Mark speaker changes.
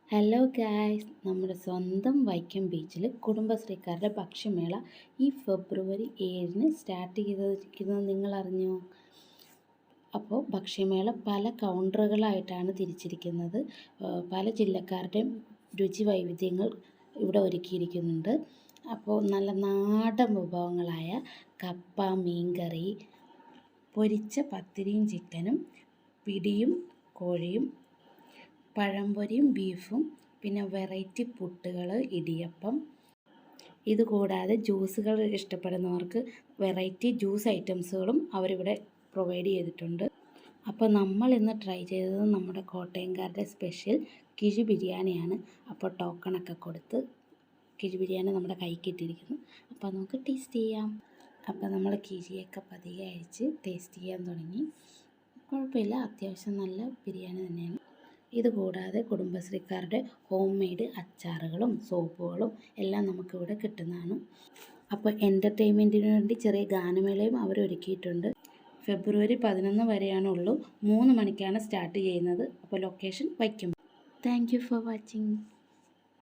Speaker 1: Hello guys, നമ്മുടെ സ്വന്തം വൈക്കം ബീച്ചിൽ കുടുംബശ്രീക്കാരുടെ ഭക്ഷ്യമേള ഈ ഫെബ്രുവരി 7-ന് സ്റ്റാർട്ട് ചെയ്തിരിക്കുന്നത് നിങ്ങൾ അറിഞ്ഞോ? അപ്പോൾ ഭക്ഷ്യമേള പല കൗണ്ടറുകളായിട്ടാണ് തിരിച്ചിരിക്കുന്നത്. പല ജില്ലക്കാരുടെയും രുചി വൈവിധ്യങ്ങൾ ഇവിടെ ഒരുക്കിയിരിക്കുന്നുണ്ട്. അപ്പോൾ നല്ല നാടൻ വിഭവങ്ങളായ കപ്പ, മീൻകറി, പൊരിച്ച പത്തിരിയും ചിക്കനും, പിടിയും കോഴിയും, പഴംപൊരിയും ബീഫും, പിന്നെ വെറൈറ്റി പുട്ടുകൾ, ഇടിയപ്പം. ഇതുകൂടാതെ ജ്യൂസുകൾ ഇഷ്ടപ്പെടുന്നവർക്ക് വെറൈറ്റി ജ്യൂസ് ഐറ്റംസുകളും അവരിവിടെ പ്രൊവൈഡ് ചെയ്തിട്ടുണ്ട്. അപ്പോൾ നമ്മൾ ഇന്ന് ട്രൈ ചെയ്തത് നമ്മുടെ കോട്ടയംകാരുടെ സ്പെഷ്യൽ കിഴി ബിരിയാണിയാണ്. അപ്പോൾ ടോക്കണൊക്കെ കൊടുത്ത് കിഴി ബിരിയാണി നമ്മുടെ കൈക്ക് ഇട്ടിരിക്കുന്നു. അപ്പോൾ നമുക്ക് ടേസ്റ്റ് ചെയ്യാം. അപ്പോൾ നമ്മൾ കിഴിയൊക്കെ പതിയെ അഴിച്ച് ടേസ്റ്റ് ചെയ്യാൻ തുടങ്ങി. കുഴപ്പമില്ല, അത്യാവശ്യം നല്ല ബിരിയാണി തന്നെയാണ്. ഇതുകൂടാതെ കുടുംബശ്രീക്കാരുടെ ഹോം മെയ്ഡ് അച്ചാറുകളും സോപ്പുകളും എല്ലാം നമുക്കിവിടെ കിട്ടുന്നതാണ്. അപ്പോൾ എൻ്റർടൈൻമെൻറ്റിന് വേണ്ടി ചെറിയ ഗാനമേളയും അവരൊരുക്കിയിട്ടുണ്ട്. ഫെബ്രുവരി 11 വരെയാണുള്ളൂ. 3 മണിക്കാണ് സ്റ്റാർട്ട് ചെയ്യുന്നത്. അപ്പോൾ location Vaikom. Thank you for watching.